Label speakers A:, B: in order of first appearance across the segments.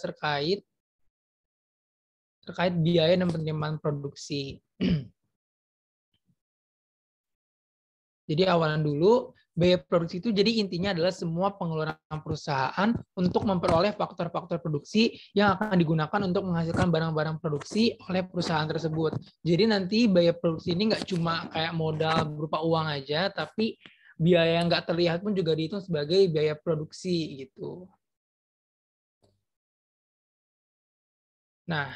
A: terkait biaya dan penerimaan produksi. Jadi awalan dulu, biaya produksi itu jadi intinya adalah semua pengeluaran perusahaan untuk memperoleh faktor-faktor produksi yang akan digunakan untuk menghasilkan barang-barang produksi oleh perusahaan tersebut. Jadi nanti biaya produksi ini nggak cuma kayak modal berupa uang aja, tapi biaya yang nggak terlihat pun juga dihitung sebagai biaya produksi gitu. Nah,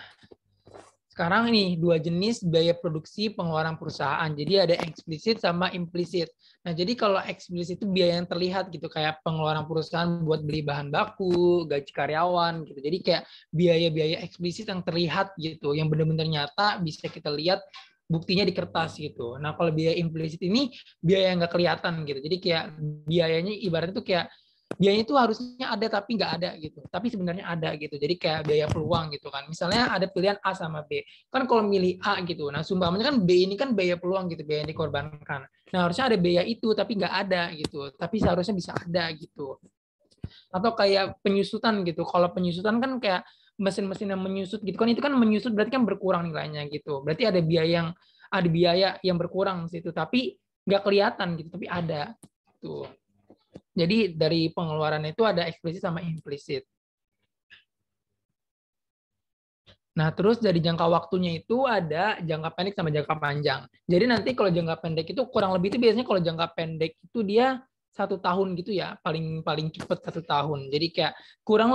A: sekarang ini dua jenis biaya produksi pengeluaran perusahaan. Jadi ada eksplisit sama implisit. Nah, jadi kalau eksplisit itu biaya yang terlihat gitu, kayak pengeluaran perusahaan buat beli bahan baku, gaji karyawan gitu. Jadi kayak biaya-biaya eksplisit yang terlihat gitu, yang benar-benar nyata bisa kita lihat buktinya di kertas gitu. Nah, kalau biaya implisit ini biaya yang nggak kelihatan gitu. Jadi kayak biayanya ibaratnya tuh kayak biayanya itu harusnya ada tapi nggak ada gitu, tapi sebenarnya ada gitu. Jadi kayak biaya peluang gitu kan, misalnya ada pilihan A sama B kan, kalau milih A gitu, nah sumpamanya kan B ini kan biaya peluang gitu, biaya yang dikorbankan, nah harusnya ada biaya itu tapi nggak ada gitu, tapi seharusnya bisa ada gitu. Atau kayak penyusutan gitu, kalau penyusutan kan kayak mesin-mesin yang menyusut gitu kan, itu kan menyusut berarti kan berkurang nilainya gitu, berarti ada biaya yang berkurang situ tapi nggak kelihatan gitu, tapi ada tuh. Jadi dari pengeluaran itu ada eksplisit sama implisit. Nah, terus dari jangka waktunya itu ada jangka pendek sama jangka panjang. Jadi nanti kalau jangka pendek itu kurang lebih itu biasanya kalau jangka pendek itu dia 1 tahun gitu ya, paling paling cepat 1 tahun. Jadi kayak kurang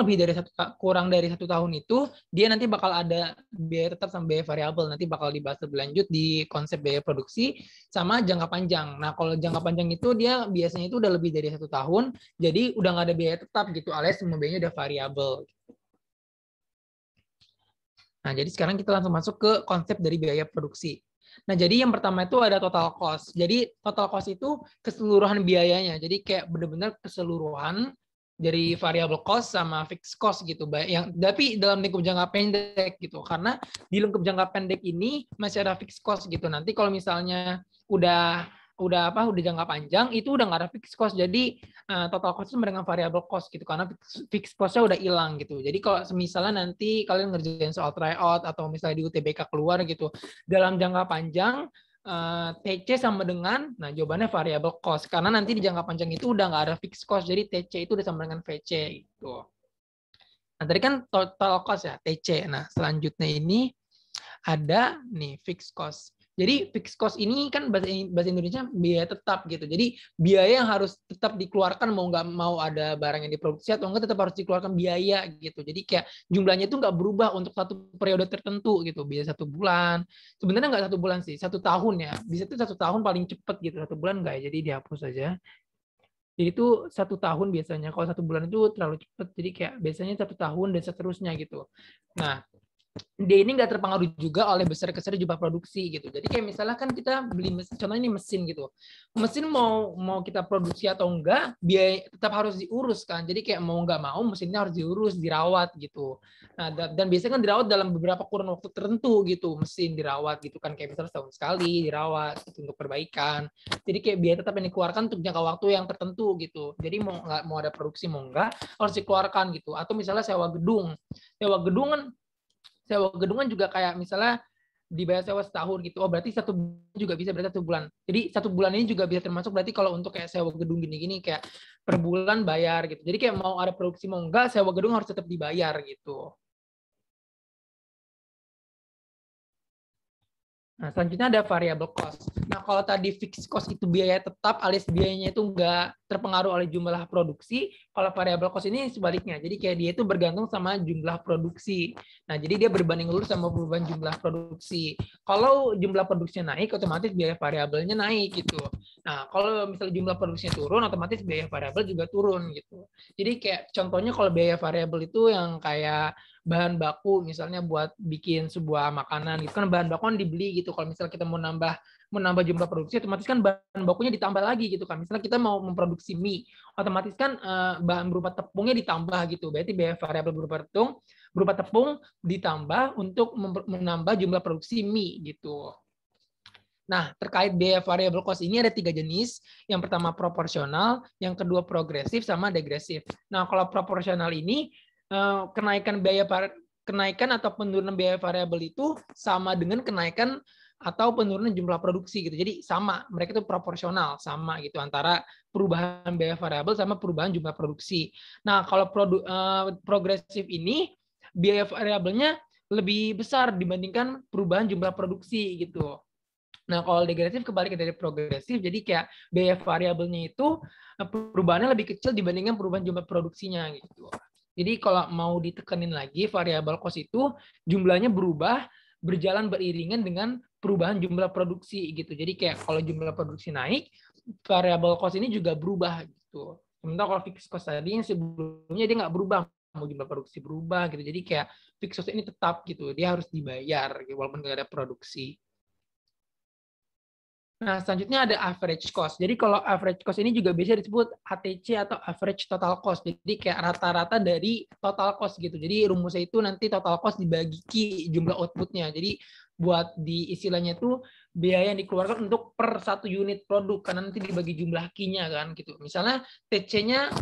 A: dari 1 tahun itu dia nanti bakal ada biaya tetap sama biaya variabel. Nanti bakal dibahas lebih lanjut di konsep biaya produksi sama jangka panjang. Nah, kalau jangka panjang itu dia biasanya itu udah lebih dari 1 tahun, jadi udah nggak ada biaya tetap gitu, alias semua biayanya udah variabel. Nah, jadi sekarang kita langsung masuk ke konsep dari biaya produksi. Nah, jadi yang pertama itu ada total cost. Jadi total cost itu keseluruhan biayanya. Jadi kayak benar-benar keseluruhan dari variable cost sama fixed cost gitu. Tapi dalam lingkup jangka pendek gitu. Karena di lingkup jangka pendek ini masih ada fixed cost gitu. Nanti kalau misalnya udah jangka panjang itu udah nggak ada fixed cost, jadi total cost itu dengan variable cost gitu, karena fixed cost-nya udah hilang gitu. Jadi kalau misalnya nanti kalian ngerjain soal tryout atau misalnya di UTBK keluar gitu dalam jangka panjang, TC sama dengan, nah jawabannya variable cost, karena nanti di jangka panjang itu udah nggak ada fixed cost, jadi TC itu udah sama dengan VC gitu. Nah tadi kan total cost ya, TC. Nah selanjutnya ini ada nih fixed cost. Jadi fixed cost ini kan bahasa Indonesia biaya tetap gitu. Jadi biaya yang harus tetap dikeluarkan mau nggak mau ada barang yang diproduksi atau enggak tetap harus dikeluarkan biaya gitu. Jadi kayak jumlahnya itu nggak berubah untuk satu periode tertentu gitu. Bisa 1 bulan. Sebenarnya nggak 1 bulan sih, 1 tahun ya. Bisa itu 1 tahun paling cepat gitu. 1 bulan nggak ya, jadi dihapus aja. Jadi itu 1 tahun biasanya. Kalau 1 bulan itu terlalu cepat. Jadi kayak biasanya 1 tahun dan seterusnya gitu. Nah, dia ini nggak terpengaruh juga oleh besar-besar jumlah produksi gitu. Jadi kayak misalnya kan kita beli mesin, contohnya ini mesin gitu. Mesin mau kita produksi atau enggak, biaya tetap harus diurus kan. Jadi kayak mau nggak mau mesinnya harus diurus, dirawat gitu. Nah, dan biasanya kan dirawat dalam beberapa kurun waktu tertentu gitu. Mesin dirawat gitu kan, kayak misalnya setahun sekali dirawat gitu, untuk perbaikan. Jadi kayak biaya tetap yang dikeluarkan untuk jangka waktu yang tertentu gitu. Jadi mau ada produksi mau enggak harus dikeluarkan gitu. Atau misalnya sewa gedung kan juga kayak misalnya dibayar sewa setahun gitu. Oh berarti 1 bulan juga bisa, berarti 1 bulan. Jadi 1 bulan ini juga bisa termasuk berarti kalau untuk kayak sewa gedung gini-gini kayak per bulan bayar gitu. Jadi kayak mau ada produksi mau enggak, sewa gedung harus tetap dibayar gitu. Nah, selanjutnya ada variable cost. Nah, kalau tadi fixed cost itu biaya tetap alias biayanya itu nggak terpengaruh oleh jumlah produksi, kalau variable cost ini sebaliknya. Jadi kayak dia itu bergantung sama jumlah produksi. Nah, jadi dia berbanding lurus sama perubahan jumlah produksi. Kalau jumlah produksinya naik, otomatis biaya variabelnya naik gitu. Nah, kalau misalnya jumlah produksinya turun, otomatis biaya variabel juga turun gitu. Jadi kayak contohnya kalau biaya variabel itu yang kayak bahan baku misalnya buat bikin sebuah makanan gitu kan, bahan baku kan dibeli gitu. Kalau misalnya kita mau nambah jumlah produksi, otomatis kan bahan bakunya ditambah lagi gitu kan. Misalnya kita mau memproduksi mie, otomatis kan bahan berupa tepungnya ditambah gitu. Berarti biaya variabel berupa tepung ditambah untuk menambah jumlah produksi mie gitu. Nah, terkait biaya variable cost ini ada 3 jenis. Yang pertama proporsional, yang kedua progresif, sama degresif. Nah, kalau proporsional ini kenaikan atau penurunan biaya variabel itu sama dengan kenaikan atau penurunan jumlah produksi gitu. Jadi sama, mereka itu proporsional sama gitu antara perubahan biaya variabel sama perubahan jumlah produksi. Nah, kalau progresif ini biaya variabelnya lebih besar dibandingkan perubahan jumlah produksi gitu. Nah, kalau degradatif kebalik dari progresif, jadi kayak biaya variabelnya itu perubahannya lebih kecil dibandingkan perubahan jumlah produksinya gitu. Jadi kalau mau ditekenin lagi, variabel cost itu jumlahnya berubah berjalan beriringan dengan perubahan jumlah produksi gitu. Jadi kayak kalau jumlah produksi naik, variabel cost ini juga berubah gitu. Sementara kalau fixed cost tadi yang sebelumnya dia nggak berubah, mau jumlah produksi berubah gitu. Jadi kayak fixed cost ini tetap gitu, dia harus dibayar gitu, walaupun nggak ada produksi. Nah, selanjutnya ada average cost. Jadi kalau average cost ini juga bisa disebut ATC atau average total cost. Jadi kayak rata-rata dari total cost gitu. Jadi rumusnya itu nanti total cost dibagi Q jumlah outputnya. Jadi buat di istilahnya itu biaya yang dikeluarkan untuk per satu unit produk karena nanti dibagi jumlah Q-nya kan gitu. Misalnya TC-nya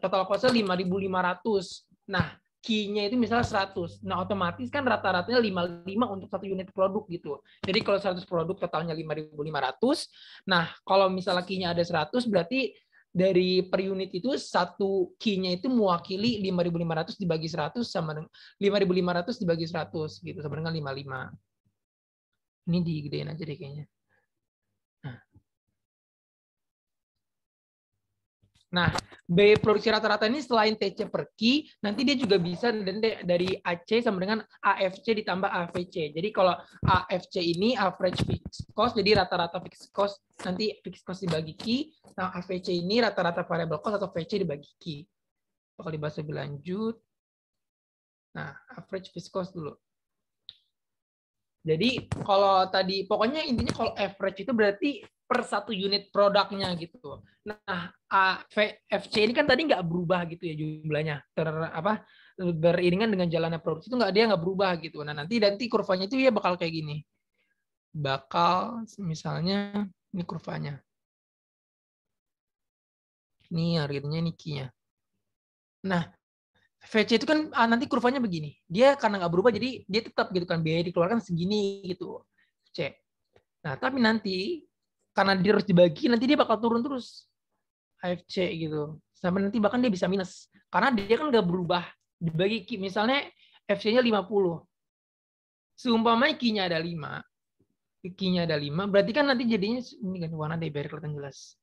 A: total cost-nya 5.500. Nah, Q-nya itu misalnya 100. Nah, otomatis kan rata-ratanya 55 untuk satu unit produk gitu. Jadi kalau 100 produk totalnya 5.500. Nah, kalau misalnya Q-nya ada 100 berarti dari per unit itu satu Q-nya itu mewakili 5.500 dibagi 100 sama dengan 5.500 dibagi 100 gitu sama dengan 55. Ini digedein aja deh kayaknya. Nah, biaya produksi rata-rata ini selain TC per Q, nanti dia juga bisa dari AC sama dengan AFC ditambah AVC. Jadi kalau AFC ini average fixed cost, jadi rata-rata fixed cost, nanti fixed cost dibagi Q. Nah, AVC ini rata-rata variable cost atau VC dibagi Q. Kalau dibahas lebih lanjut. Nah, average fixed cost dulu. Jadi kalau tadi pokoknya intinya kalau average itu berarti per satu unit produknya gitu. Nah, FC ini kan tadi nggak berubah gitu ya jumlahnya beriringan dengan jalannya produksi itu dia nggak berubah gitu. Nah nanti kurvanya itu ya bakal kayak gini. Bakal misalnya ini kurvanya. Ini harganya ini Q-nya. Nah VC itu kan nanti kurvanya begini. Dia karena nggak berubah jadi dia tetap gitu kan biaya dikeluarkan segini gitu. C. Nah, tapi nanti karena dia harus dibagi nanti dia bakal turun terus AFC gitu. Sampai nanti bahkan dia bisa minus. Karena dia kan nggak berubah. Dibagi misalnya FC-nya 50. Seumpamanya Q-nya ada 5. Q-nya ada 5, berarti kan nanti jadinya ini kan warna deh biar kelihatan jelas.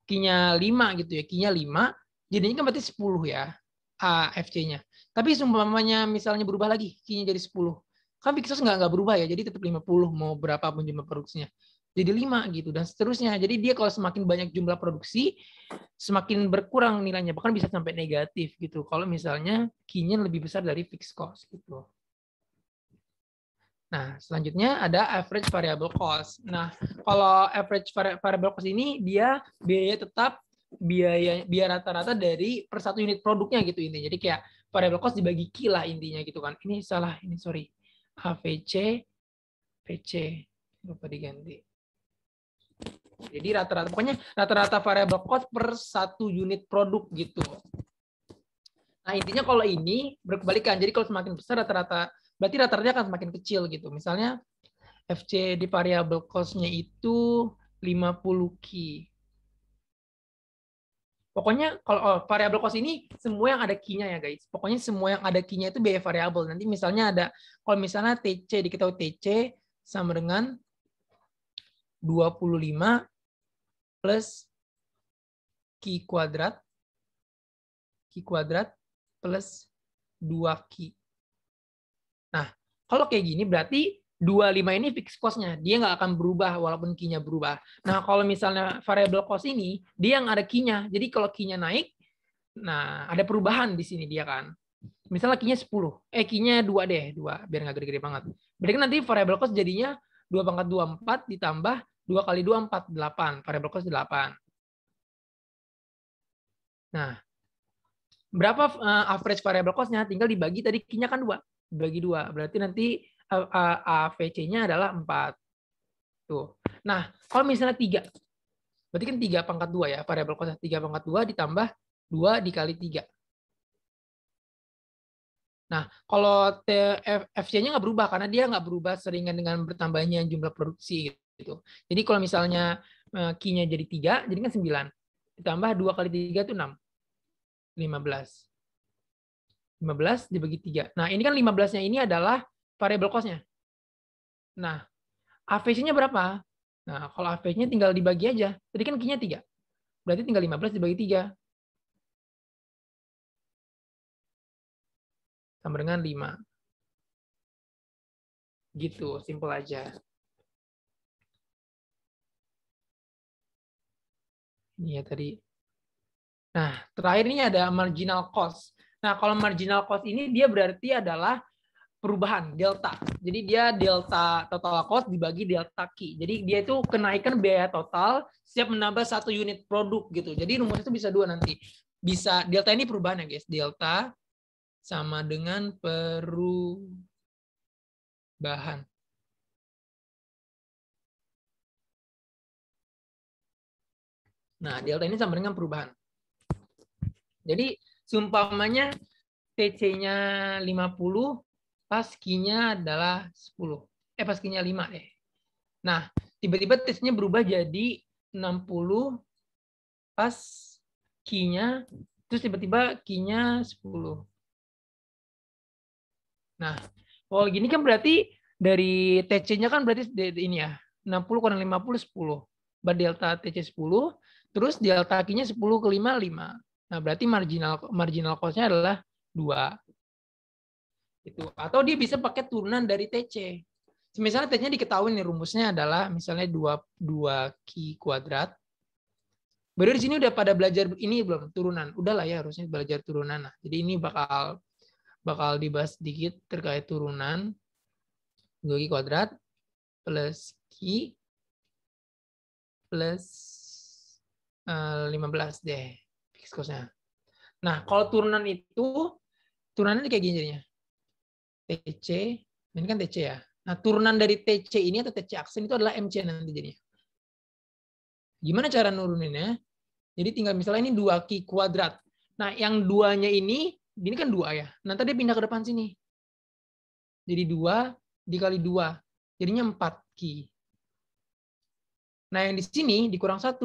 A: Q-nya 5 gitu ya. Q-nya 5, jadinya kan berarti 10 ya. AFC-nya. Tapi seumpamanya misalnya berubah lagi, Q-nya jadi 10. Kan fixed cost nggak berubah ya, jadi tetap 50 mau berapa pun jumlah produksinya. Jadi 5 gitu dan seterusnya. Jadi dia kalau semakin banyak jumlah produksi, semakin berkurang nilainya, bahkan bisa sampai negatif gitu. Kalau misalnya Q-nya lebih besar dari fixed cost gitu. Nah, selanjutnya ada average variable cost. Nah, kalau average variable cost ini dia biaya tetap biaya rata-rata dari per satu unit produknya gitu intinya. Jadi kayak variable cost dibagi Q lah intinya gitu kan. Ini salah, ini sorry. AVC, VC. Lupa diganti. Jadi rata-rata, pokoknya rata-rata variable cost per satu unit produk gitu. Nah, intinya kalau ini berkebalikan. Jadi kalau semakin besar rata-rata, berarti rata-ratanya akan semakin kecil gitu. Misalnya FC di variable cost-nya itu 50 Q. Pokoknya kalau variable cost ini semua yang ada Q-nya ya guys. Pokoknya semua yang ada Q-nya itu biaya variabel. Nanti misalnya ada, kalau misalnya TC, diketahui TC sama dengan 25 plus Q kuadrat plus 2Q. Nah, kalau kayak gini berarti 25 ini fixed cost-nya. Dia nggak akan berubah walaupun Q-nya berubah. Nah, kalau misalnya variable cost ini, dia yang ada Q-nya. Jadi kalau Q-nya naik, nah ada perubahan di sini dia kan. Misalnya Q-nya 10. Q-nya 2 deh. 2, biar nggak gede-gede banget. Berarti kan nanti variable cost jadinya 2 pangkat 24 ditambah 2 kali 2, 4, 8. Variable cost 8. Nah, berapa average variable cost-nya? Tinggal dibagi tadi Q-nya kan 2. Dibagi 2. Berarti nanti AVC-nya adalah 4. Tuh. Nah, kalau misalnya 3, berarti kan 3 pangkat 2 ya, variable cost 3 pangkat 2 ditambah 2 dikali 3. Nah, kalau FC-nya nggak berubah karena dia nggak berubah seringan dengan bertambahnya jumlah produksi gitu. Jadi kalau misalnya Q-nya jadi 3, jadi kan 9. Ditambah 2 kali 3 itu 6. 15. 15 dibagi 3. Nah, ini kan 15-nya ini adalah variable cost-nya. Nah, AVC-nya berapa? Nah, kalau AVC-nya tinggal dibagi aja. Tadi kan Q-nya 3. Berarti tinggal 15 dibagi 3. Sama dengan 5. Gitu, simple aja. Ini ya tadi. Nah, terakhir ini ada marginal cost. Nah, kalau marginal cost ini dia berarti adalah perubahan delta. Jadi dia delta total cost dibagi delta Q. Jadi dia itu kenaikan biaya total setiap menambah 1 unit produk gitu. Jadi rumusnya itu bisa 2 nanti. Bisa delta ini perubahan ya guys. Delta sama dengan perubahan. Nah, delta ini sama dengan perubahan. Jadi seumpamanya TC-nya 50, pas Q-nya adalah 10. Pas Q-nya 5 deh. Nah, tiba-tiba TC-nya berubah jadi 60, pas Q-nya, terus tiba-tiba Q-nya 10. Nah, kalau gini kan berarti dari TC-nya kan berarti ini ya, 60 kurang 50, 10. Delta TC 10, terus delta Q-nya 10 ke 5, 5. Nah, berarti marginal cost-nya adalah 2. Gitu. Atau dia bisa pakai turunan dari TC. Misalnya TC-nya diketahui nih rumusnya adalah misalnya 2 Q kuadrat. Baru di sini udah pada belajar ini belum turunan. Udahlah ya harusnya belajar turunan. Nah, jadi ini bakal dibahas sedikit terkait turunan. 2 Q kuadrat plus Q plus 15 deh fixed cost-nya. Nah, kalau turunan itu turunannya kayak gini jadinya. TC, ini kan TC ya. Nah, turunan dari TC ini atau TC aksen itu adalah MC nanti jadinya. Gimana cara nuruninnya? Jadi tinggal misalnya ini 2 Q kuadrat. Nah, yang 2-nya ini kan 2 ya. Nanti dia pindah ke depan sini. Jadi 2 dikali 2. Jadinya 4 Q. Nah, yang di sini dikurang 1.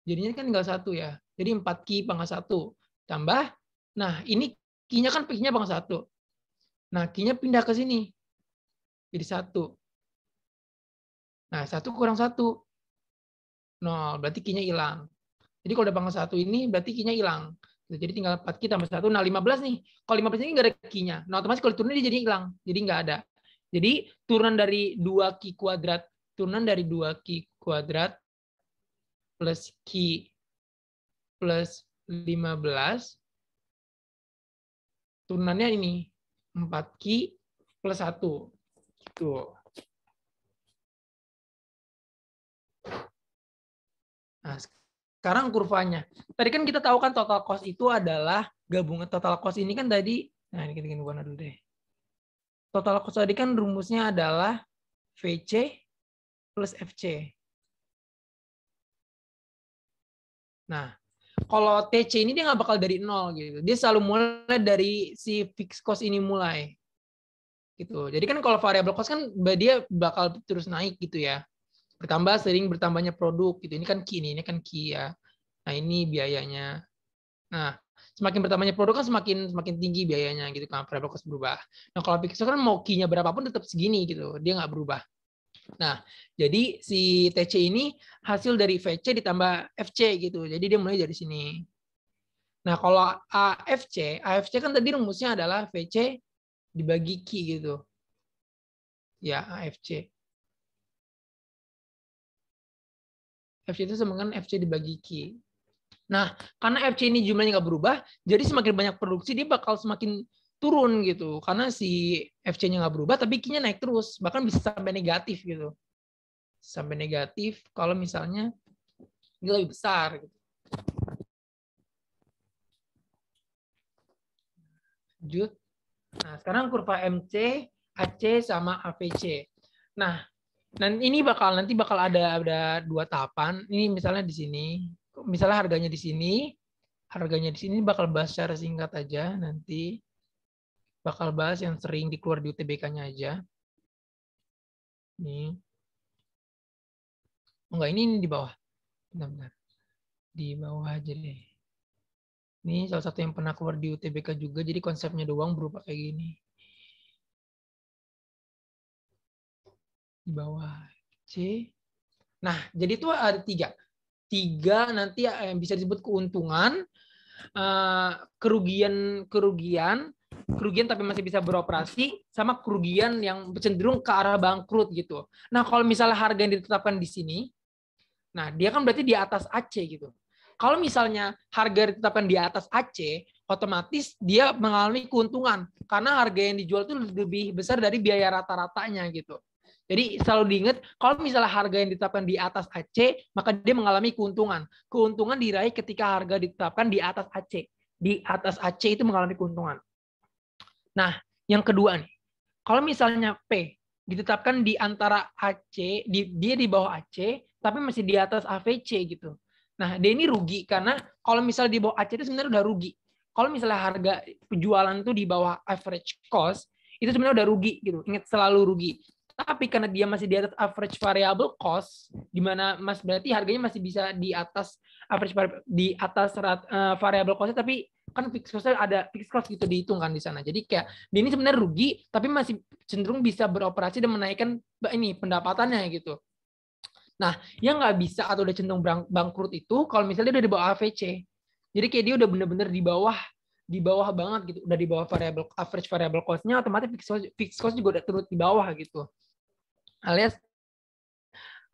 A: Jadinya kan tinggal 1 ya. Jadi 4 Q pangkat 1. Tambah, nah ini Q-nya kan P-nya pangkat 1. Nah, Q-nya pindah ke sini. Jadi 1. Nah, 1 kurang 1. 0, berarti Q-nya hilang. Jadi kalau udah pangkat 1 ini, berarti Q-nya hilang. Jadi tinggal 4 Q tambah 1. Nah, 15 nih. Kalau 15 ini nggak ada Q-nya. Nah, otomatis kalau diturunin dia jadi hilang. Jadi nggak ada. Jadi turunan dari 2 Q kuadrat. Turunan dari 2 Q kuadrat plus Q plus 15. Turunannya ini. 4 Q plus 1. Gitu. Nah, sekarang kurvanya. Tadi kan kita tahu kan total cost itu adalah gabungan total cost ini kan tadi. Nah, ini kita warna dulu deh. Total cost tadi kan rumusnya adalah VC plus FC. Nah, kalau TC ini dia nggak bakal dari 0 gitu. Dia selalu mulai dari si fixed cost ini mulai. Gitu. Jadi kan kalau variable cost kan dia bakal terus naik gitu ya. Bertambah sering bertambahnya produk gitu. Ini kan Q ini kan Q ya. Nah, ini biayanya. Nah, semakin bertambahnya produk kan semakin tinggi biayanya gitu kan, variable cost berubah. Nah, kalau fixed cost kan mau Q-nya berapapun tetap segini gitu. Dia nggak berubah. Nah, jadi si TC ini hasil dari VC ditambah FC gitu. Jadi dia mulai dari sini. Nah, kalau AFC kan tadi rumusnya adalah VC dibagi Q gitu. Ya, AFC. FC itu sama dengan FC dibagi Q. Nah, karena FC ini jumlahnya nggak berubah, jadi semakin banyak produksi dia bakal semakin turun gitu. Karena si FC-nya nggak berubah, tapi Q-nya naik terus. Bahkan bisa sampai negatif gitu. Sampai negatif kalau misalnya ini lebih besar. Gitu. Lanjut. Nah, sekarang kurva MC, AC, sama AVC. Nah, ini nanti bakal ada 2 tahapan. Ini misalnya di sini. Misalnya harganya di sini. Harganya di sini bakal bahas secara singkat aja, nanti bakal bahas yang sering dikeluar di UTBK-nya aja. Nih. Enggak, ini di bawah. Benar-benar. Di bawah aja deh. Ini salah satu yang pernah keluar di UTBK juga, jadi konsepnya doang berupa kayak gini. Di bawah C. Nah, jadi itu ada tiga. Tiga nanti yang bisa disebut keuntungan, kerugian tapi masih bisa beroperasi, sama kerugian yang cenderung ke arah bangkrut gitu. Nah, kalau misalnya harga yang ditetapkan di sini, nah dia kan berarti di atas AC gitu. Kalau misalnya harga ditetapkan di atas AC, otomatis dia mengalami keuntungan karena harga yang dijual itu lebih besar dari biaya rata-ratanya gitu. Jadi selalu diingat, kalau misalnya harga yang ditetapkan di atas AC, maka dia mengalami keuntungan. Keuntungan diraih ketika harga ditetapkan di atas AC. Di atas AC itu mengalami keuntungan. Nah, yang kedua nih, kalau misalnya P ditetapkan di antara AC, dia di bawah AC, tapi masih di atas AVC gitu. Nah, dia ini rugi karena kalau misalnya di bawah AC itu sebenarnya udah rugi. Kalau misalnya harga penjualan itu di bawah average cost, itu sebenarnya udah rugi gitu. Ingat, selalu rugi. Tapi karena dia masih di atas average variable cost, di mana Mas berarti harganya masih bisa di atas average di atas variable cost, tapi kan fixed cost ada fixed cost gitu dihitung kan di sana. Jadi kayak dia ini sebenarnya rugi tapi masih cenderung bisa beroperasi dan menaikkan ini pendapatannya gitu. Nah, yang nggak bisa atau udah cenderung bangkrut itu kalau misalnya dia udah di bawah AVC. Jadi kayak dia udah bener-bener di bawah banget gitu, udah di bawah variable average variable cost-nya, otomatis fixed cost juga udah turut di bawah gitu. Alias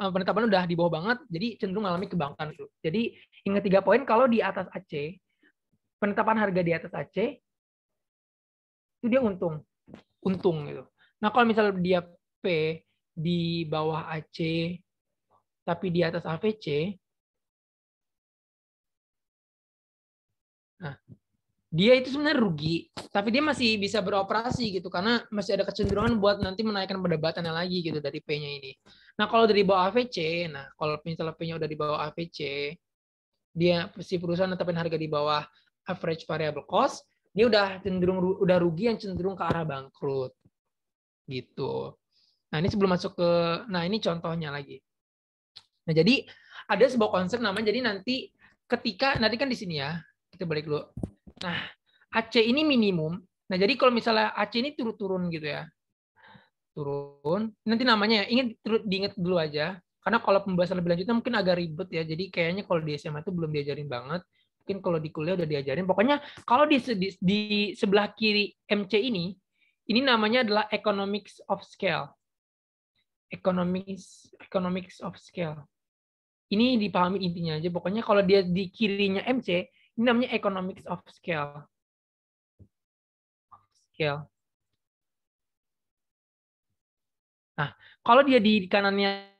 A: penetapan udah di bawah banget, jadi cenderung mengalami kebangkrutan gitu. Jadi ingat 3 poin, kalau di atas AC, penetapan harga di atas AC itu dia untung gitu. Nah, kalau misalnya dia P di bawah AC tapi di atas AVC, nah dia itu sebenarnya rugi, tapi dia masih bisa beroperasi gitu karena masih ada kecenderungan buat nanti menaikkan pendapatannya lagi gitu dari P-nya ini. Nah, kalau dari bawah AVC, nah kalau misalnya P-nya udah di bawah AVC, dia si perusahaan netapin harga di bawah average variable cost, dia udah rugi yang cenderung ke arah bangkrut gitu. Nah, ini sebelum masuk ke, nah ini contohnya lagi. Nah, jadi ada sebuah konsep namanya, jadi nanti ketika, nanti kan di sini ya, kita balik dulu. Nah, AC ini minimum. Nah, jadi kalau misalnya AC ini turun gitu ya, turun, nanti namanya ya, diingat dulu aja, karena kalau pembahasan lebih lanjutnya mungkin agak ribet ya, jadi kayaknya kalau di SMA itu belum diajarin banget, mungkin kalau di kuliah udah diajarin. Pokoknya kalau di sebelah kiri MC ini namanya adalah economics of scale. Economics of scale. Ini dipahami intinya aja. Pokoknya kalau dia di kirinya MC, ini namanya economics of scale. Nah, kalau dia di kanannya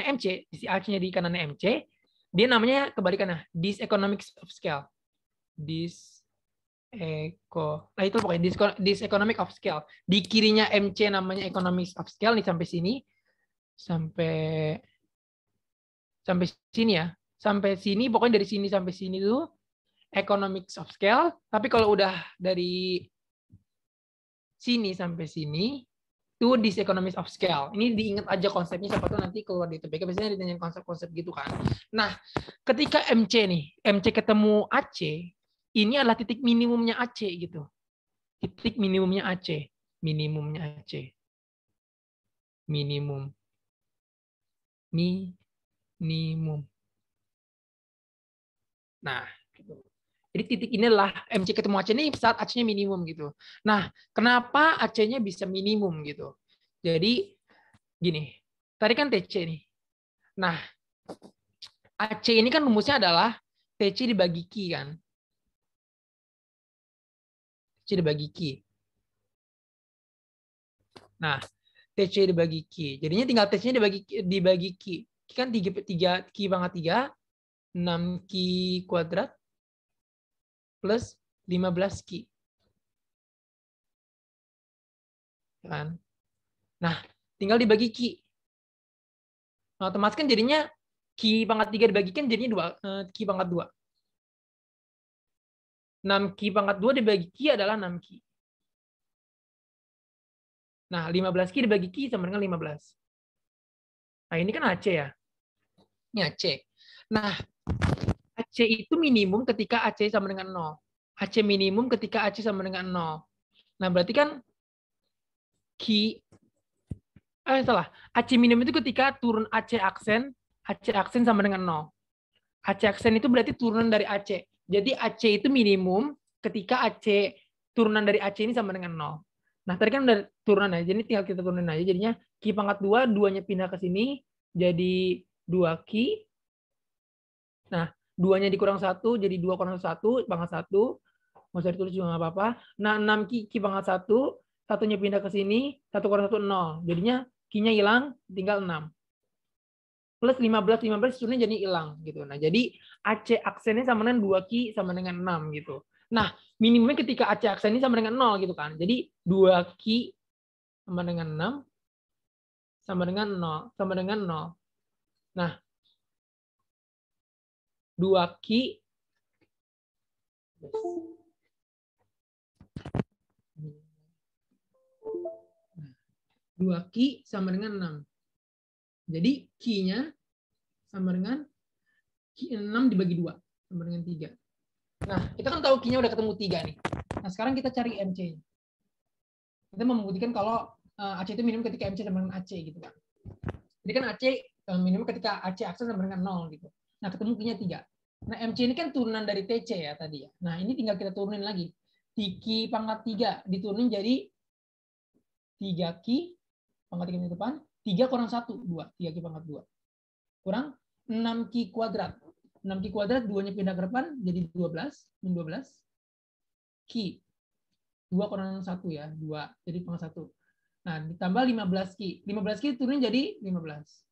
A: MC, di AC-nya di kanannya MC, dia namanya kebalikannya, diseconomics of scale. Nah itu pokoknya diseconomic of scale. Di kirinya MC namanya economics of scale nih sampai sini, sampai sini ya. Sampai sini, pokoknya dari sini sampai sini tuh economics of scale. Tapi kalau udah dari sini sampai sini, itu diseconomics of scale. Ini diingat aja konsepnya, siapa tahu nanti keluar di TPK biasanya ditanyain konsep-konsep gitu kan. Nah, ketika MC ketemu AC, ini adalah titik minimumnya AC gitu. Titik minimumnya AC, minimumnya AC. Minimum. Nah, gitu. Jadi titik inilah MC ketemu AC ini saat AC-nya minimum gitu. Nah, kenapa AC-nya bisa minimum gitu? Jadi gini, tadi kan TC nih. Nah, AC ini kan rumusnya adalah TC dibagi Q kan. TC dibagi Q. Nah, TC dibagi Q. Jadinya tinggal TC-nya dibagi Q. Q kan 3 Q pangkat 3, 6 Q kuadrat plus 15 Q. Kan? Nah, tinggal dibagi Q. Nah, otomatis kan jadinya Q pangkat 3 dibagikan jadinya 2, Q pangkat 2. 6Q pangkat 2 dibagi Q adalah 6Q. Nah, 15Q dibagi Q sama dengan 15. Nah, ini kan AC ya. Ini AC. Nah, AC itu minimum ketika AC sama dengan 0. AC minimum ketika AC sama dengan 0. Nah, berarti kan Q salah. AC minimum itu ketika turun AC aksen sama dengan 0. AC aksen itu berarti turunan dari AC. Jadi AC itu minimum ketika AC turunan dari AC ini sama dengan 0. Nah, tadi kan udah turunan aja, jadi tinggal kita turunin aja. Jadinya Q pangkat 2, 2-nya pindah ke sini, jadi 2Q. Nah, 2-nya dikurang 1, jadi 2 kurang 1, pangkat 1. Mau saya ditulis juga nggak apa-apa. Nah, 6Q pangkat 1, 1-nya pindah ke sini, 1 kurang 1, 0. Jadinya Q-nya hilang, tinggal 6. Plus 15 turunnya jadi hilang gitu. Nah, jadi AC aksennya sama dengan 2Q sama dengan 6 gitu. Nah, minimumnya ketika AC aksen ini sama dengan 0 gitu kan. Jadi 2Q sama dengan 6 sama dengan 0 sama dengan 0. Nah, 2Q 2Q sama dengan 6. Jadi Q-nya sama dengan 6 dibagi 2 sama dengan 3. Nah, kita kan tahu Q-nya udah ketemu 3 nih. Nah, sekarang kita cari MC. Kita membuktikan kalau AC itu minimum ketika MC sama dengan AC gitu kan. Jadi kan AC minimum ketika AC aksen sama dengan 0 gitu. Nah, ketemu Q-nya 3. Nah, MC ini kan turunan dari TC ya tadi ya. Nah, ini tinggal kita turunin lagi. Q pangkat 3 diturunin jadi 3Q pangkat 3 di depan. 3 kurang 1, 2. 3Q pangkat 2. Kurang 6Q kuadrat. 6Q kuadrat, 2-nya pindah ke depan, jadi 12. Min 12. Q. 2 kurang 1 ya, 2. Jadi pangkat 1. Nah, ditambah 15Q. 15Q turunin jadi 15.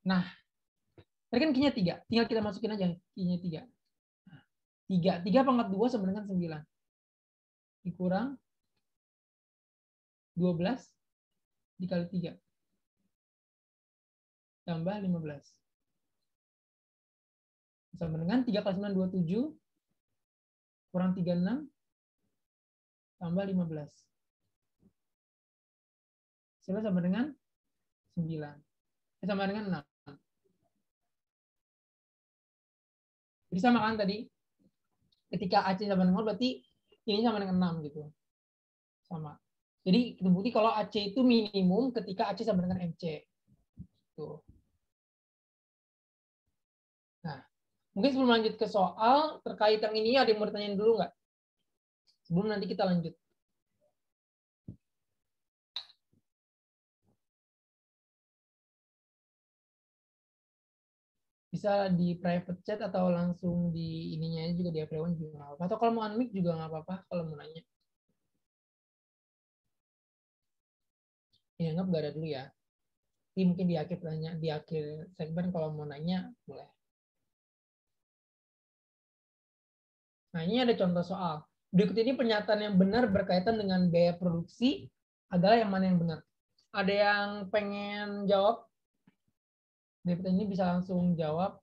A: Nah, tadi kan Q-nya 3. Tinggal kita masukin aja Q-nya 3. 3 pangkat 2 sama dengan 9. Dikurang 12 dikali 3. Tambah 15. Sama dengan 3 kali 9, 27. Kurang 36. Tambah 15. Sama dengan 9. Sama dengan 6. Jadi sama kan tadi? Ketika AC sama dengan 0 berarti ini sama dengan 6 gitu. Sama. Jadi terbukti kalau AC itu minimum ketika AC sama dengan MC. Tuh. Nah, mungkin sebelum lanjut ke soal terkait yang ini ada yang mau ditanyain dulu nggak? Sebelum nanti kita lanjut. Bisa di private chat atau langsung di ininya juga di everyone juga nggak apa-apa. Atau kalau mau unmic juga nggak apa-apa kalau mau nanya. Ya, anggap nggak ada dulu ya. Jadi mungkin di akhir tanya, di akhir segmen kalau mau nanya boleh. Nah, ini ada contoh soal. Berikut ini pernyataan yang benar berkaitan dengan biaya produksi adalah yang mana yang benar? Ada yang pengen jawab? Dari ini bisa langsung jawab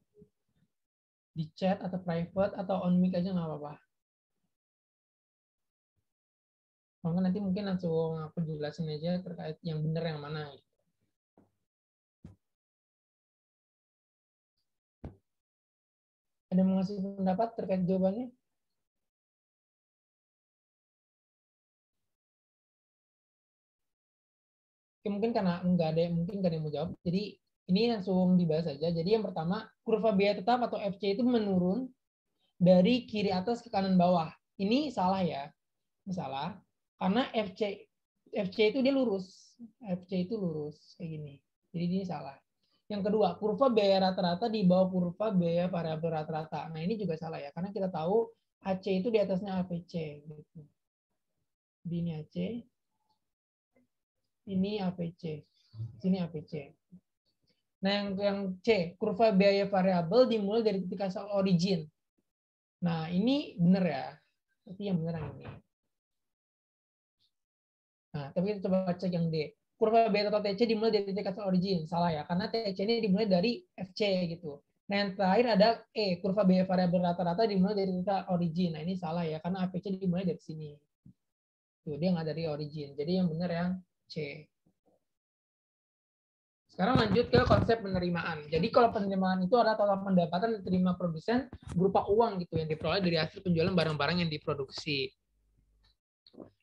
A: di chat atau private atau on mic aja nggak apa-apa. Maka nanti mungkin langsung aku jelasin aja terkait yang benar yang mana. Ada yang mau ngasih pendapat terkait jawabannya? Oke, mungkin karena nggak ada mungkin nggak ada yang mau jawab. Jadi ini langsung dibahas saja. Jadi yang pertama, kurva biaya tetap atau FC itu menurun dari kiri atas ke kanan bawah. Ini salah ya. Ini salah. Karena FC itu dia lurus. FC itu lurus kayak gini. Jadi ini salah. Yang kedua, kurva biaya rata-rata di bawah kurva biaya variabel rata-rata. Nah, ini juga salah ya. Karena kita tahu AC itu di atasnya APC. Gitu. Jadi ini AC. Ini APC. Sini APC. Nah, yang C, kurva biaya variabel dimulai dari titik asal origin. Nah, ini benar ya. Tapi yang benar yang ini. Nah, tapi kita coba cek yang D. Kurva biaya total TC dimulai dari titik asal origin. Salah ya, karena TC ini dimulai dari FC gitu. Nah, yang terakhir ada kurva biaya variabel rata-rata dimulai dari titik origin. Nah, ini salah ya, karena APC dimulai dari sini. Tuh, dia nggak dari origin. Jadi yang benar yang C. Sekarang lanjut ke konsep penerimaan. Jadi kalau penerimaan itu adalah total pendapatan yang diterima produsen berupa uang gitu yang diperoleh dari hasil penjualan barang-barang yang diproduksi.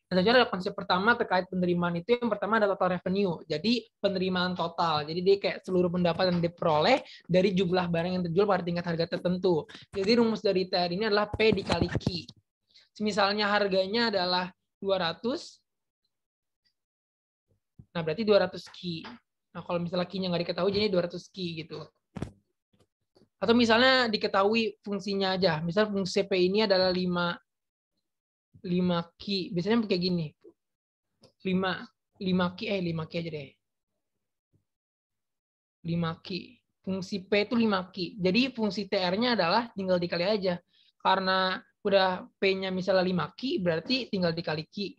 A: Nah, ada konsep pertama terkait penerimaan itu yang pertama adalah total revenue. Jadi penerimaan total. Jadi dia kayak seluruh pendapatan yang diperoleh dari jumlah barang yang terjual pada tingkat harga tertentu. Jadi rumus dari TR ini adalah P dikali Q. Misalnya harganya adalah 200. Nah, berarti 200 Q. Nah, kalau misalnya Q-nya nggak diketahui, jadi 200 Q gitu. Atau misalnya diketahui fungsinya aja. Misal fungsi CP ini adalah 5 Q. Biasanya kayak gini. 5 Q aja deh. 5 Q. Fungsi P itu 5 Q. Jadi fungsi TR-nya adalah tinggal dikali aja. Karena udah P-nya misalnya 5 Q, berarti tinggal dikali Q.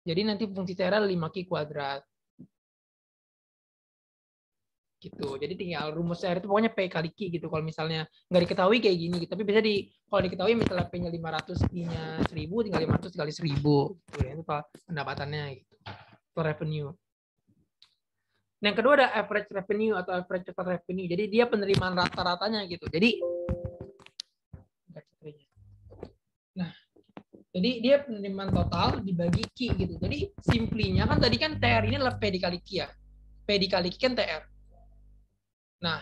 A: Jadi nanti fungsi TR adalah 5 Q kuadrat. Gitu. Jadi tinggal rumus TR itu pokoknya P kali Q gitu. Kalau misalnya nggak diketahui kayak gini, gitu. Tapi bisa kalau diketahui misalnya P-nya 500, Q-nya 1000, tinggal 500 kali 1000. Gitu ya. Itu pendapatannya gitu. Itu revenue. Yang kedua ada average revenue atau average total revenue. Jadi dia penerimaan rata-ratanya gitu. Jadi jadi dia penerimaan total dibagi Q gitu. Jadi simplinya kan tadi kan TR ini adalah P dikali Q ya. P dikali Q kan TR. Nah,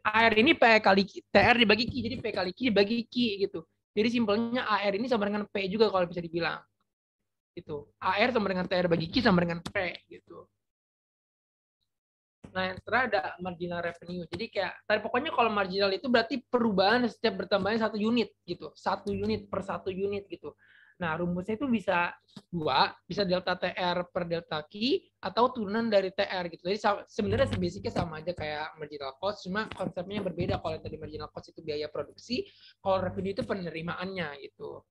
A: AR ini P kali TR dibagi Q. Jadi P kali Q dibagi Q gitu. Jadi simpelnya AR ini sama dengan P juga kalau bisa dibilang. Gitu. AR sama dengan TR bagi Q sama dengan P gitu. Nah, yang terakhir ada marginal revenue. Jadi kayak tadi pokoknya kalau marginal itu berarti perubahan setiap bertambahnya 1 unit gitu. 1 unit per 1 unit gitu. Nah, rumusnya itu bisa 2, bisa delta TR per delta Q atau turunan dari TR gitu. Jadi sebenarnya basicnya sama aja kayak marginal cost, cuma konsepnya berbeda. Kalau tadi marginal cost itu biaya produksi, kalau revenue itu penerimaannya gitu.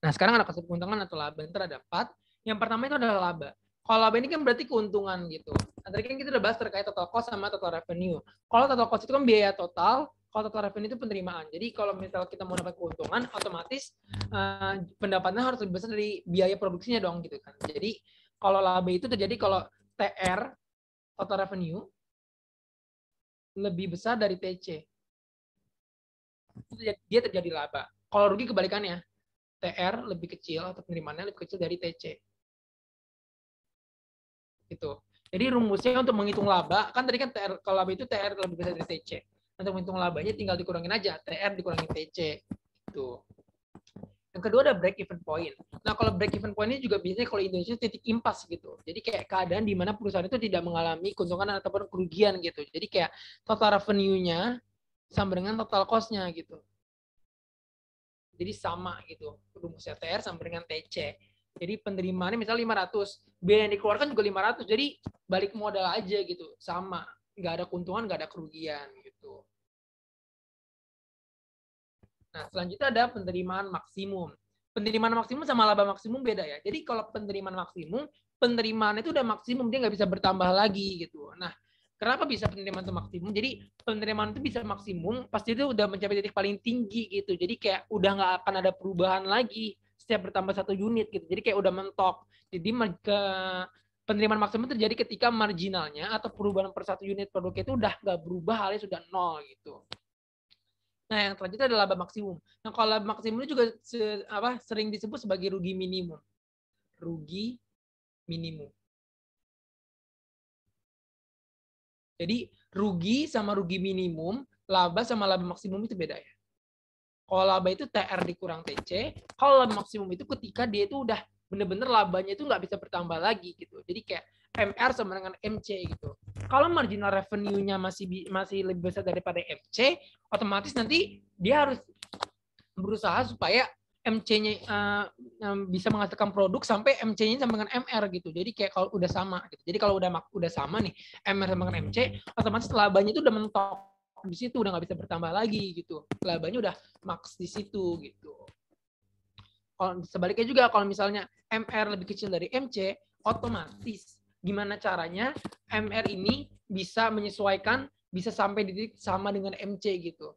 A: Nah, sekarang ada konsep keuntungan atau laba. Ntar ada 4. Yang pertama itu adalah laba. Kalau laba ini kan berarti keuntungan gitu. Nah, tadi kan kita udah bahas terkait total cost sama total revenue. Kalau total cost itu kan biaya total, kalau total revenue itu penerimaan. Jadi kalau misal kita mau dapat keuntungan, otomatis pendapatannya harus lebih besar dari biaya produksinya dong gitu kan. Jadi kalau laba itu terjadi kalau TR, total revenue, lebih besar dari TC. Dia terjadi laba. Kalau rugi kebalikannya, TR lebih kecil atau penerimaannya lebih kecil dari TC. Gitu. Jadi rumusnya untuk menghitung laba, kan tadi kan TR, kalau laba itu TR lebih besar dari TC. Untuk menghitung labanya tinggal dikurangin aja, TR dikurangin TC. Gitu. Yang kedua ada break even point. Nah, kalau break even point ini juga biasanya kalau Indonesia titik impas gitu. Jadi kayak keadaan di mana perusahaan itu tidak mengalami keuntungan ataupun kerugian gitu. Jadi kayak total revenue-nya sama dengan total cost-nya gitu. Jadi sama gitu. Rumusnya TR sama dengan TC. Jadi penerimaannya misalnya 500, biaya yang dikeluarkan juga 500. Jadi balik modal aja gitu, sama. Nggak ada keuntungan, nggak ada kerugian gitu. Nah, selanjutnya ada penerimaan maksimum. Penerimaan maksimum sama laba maksimum beda ya. Jadi kalau penerimaan maksimum, penerimaan itu udah maksimum, dia nggak bisa bertambah lagi gitu. Nah, kenapa bisa penerimaan itu maksimum? Jadi penerimaan itu bisa maksimum pasti itu udah mencapai titik paling tinggi gitu. Jadi kayak udah nggak akan ada perubahan lagi setiap bertambah 1 unit gitu. Jadi kayak udah mentok. Jadi ke penerimaan maksimum terjadi ketika marginalnya atau perubahan per 1 unit produk itu udah nggak berubah alias sudah nol gitu. Nah, yang selanjutnya adalah laba maksimum. Nah, kalau laba maksimum ini juga sering disebut sebagai rugi minimum. Rugi minimum. Jadi, rugi sama rugi minimum, laba sama laba maksimum itu beda ya. Kalau laba itu TR dikurang TC, kalau laba maksimum itu ketika dia itu udah bener-bener labanya itu nggak bisa bertambah lagi gitu. Jadi kayak MR sama dengan MC gitu. Kalau marginal revenue-nya masih lebih besar daripada MC, otomatis nanti dia harus berusaha supaya MC-nya bisa menghasilkan produk sampai MC-nya sama dengan MR gitu. Jadi kayak kalau udah sama gitu. Jadi kalau udah sama nih MR sama dengan MC, otomatis labanya itu udah mentok di situ, udah nggak bisa bertambah lagi gitu. Labanya udah max di situ gitu. Kalau sebaliknya juga kalau misalnya MR lebih kecil dari MC, otomatis gimana caranya MR ini bisa menyesuaikan, bisa sampai di titik sama dengan MC gitu.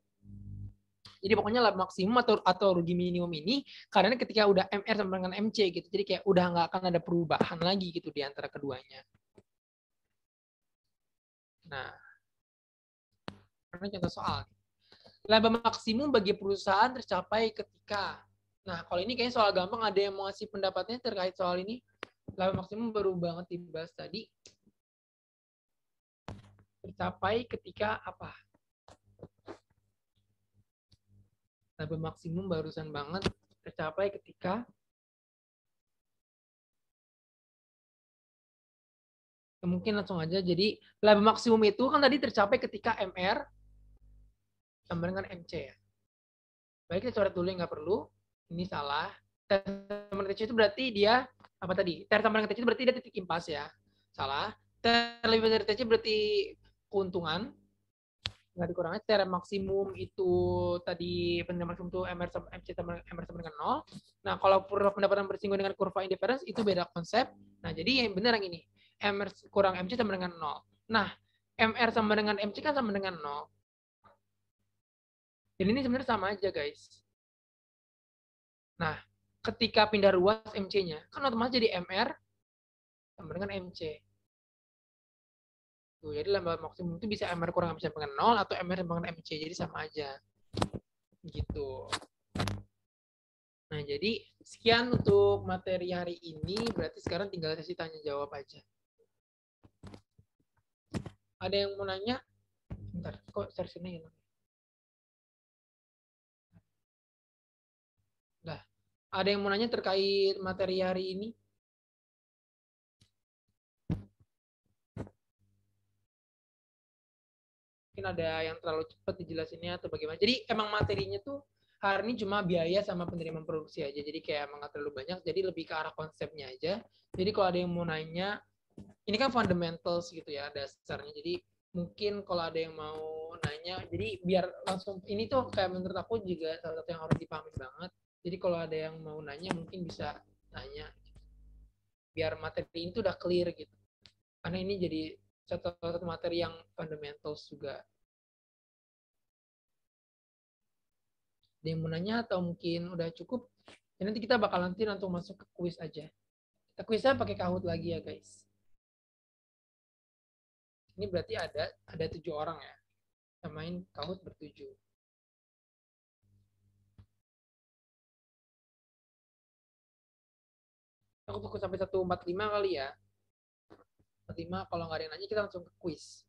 A: Jadi pokoknya laba maksimum atau rugi minimum ini karena ketika udah MR sama dengan MC gitu. Jadi kayak udah nggak akan ada perubahan lagi gitu di antara keduanya. Nah, ini contoh soal. Laba maksimum bagi perusahaan tercapai ketika. Nah, kalau ini kayaknya soal gampang, ada yang mau ngasih pendapatnya terkait soal ini? Laba maksimum baru banget dibahas tadi. Tercapai ketika apa? Laba maksimum barusan banget tercapai ketika mungkin langsung aja. Jadi laba maksimum itu kan tadi tercapai ketika MR sama dengan MC ya. Baik, kita coret dulu yang nggak perlu. Ini salah. T sama dengan TC itu berarti dia apa tadi? T sama dengan TC itu berarti dia titik impas ya. Salah. T lebih besar dari TC berarti keuntungan. Nggak dikurangi. T maksimum itu tadi pendapatan maksimum itu MR sama MC sama MR sama dengan 0. Nah, kalau pendapatan bersinggungan dengan kurva indifference itu beda konsep. Nah, jadi yang benar yang ini. MR kurang MC sama dengan 0. Nah, MR sama dengan MC kan sama dengan 0. Jadi ini sebenarnya sama aja, guys. Nah, ketika pindah ruas MC-nya, kan otomatis jadi MR sama dengan MC. Tuh, jadi lambda maksimum itu bisa MR kurang MC dengan 0 atau MR sama dengan MC. Jadi sama aja. Gitu. Nah, jadi sekian untuk materi hari ini. Berarti sekarang tinggal sesi tanya jawab aja. Ada yang mau nanya? Bentar, kok sesinya hilang? Nah, ada yang mau nanya terkait materi hari ini? Mungkin ada yang terlalu cepat dijelasinnya atau bagaimana. Jadi emang materinya tuh hari ini cuma biaya sama penerimaan produksi aja. Jadi kayak emang gak terlalu banyak. Jadi lebih ke arah konsepnya aja. Jadi kalau ada yang mau nanya, ini kan fundamentals gitu ya dasarnya. Jadi mungkin kalau ada yang mau nanya, jadi biar langsung ini tuh kayak menurut aku juga salah satu yang harus dipahami banget. Jadi kalau ada yang mau nanya mungkin bisa nanya. Biar materi ini tuh udah clear gitu. Karena ini jadi satu materi yang fundamentals juga. Ada yang mau nanya atau mungkin udah cukup? Dan nanti kita bakal nanti langsung masuk ke kuis aja. Kita kuisnya pakai Kahoot lagi ya guys. Ini berarti ada 7 orang ya. Kita main Kahoot bertujuh. Aku fokus sampai 145 kali ya. 145 kalau nggak ada yang nanya kita langsung ke kuis.